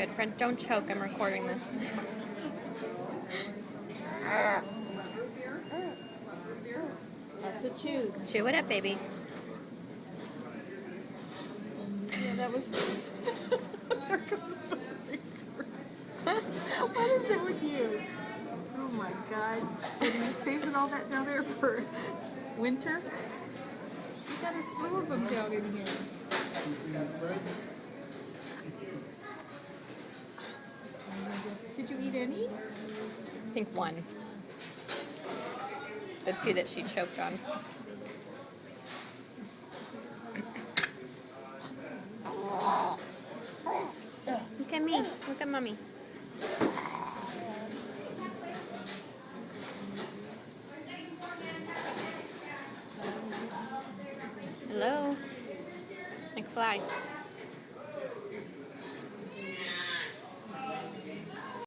quiet, friend. Don't choke. I'm recording this. That's a choose. Chew it up, baby. Yeah, that was. There goes the fingers. What is it with you? Oh my God! Are you saving all that down there for winter? You got a slew of them down in here. Did you eat any? I think one. The two that she choked on. Look at me. Look at mommy. Hello. McFly.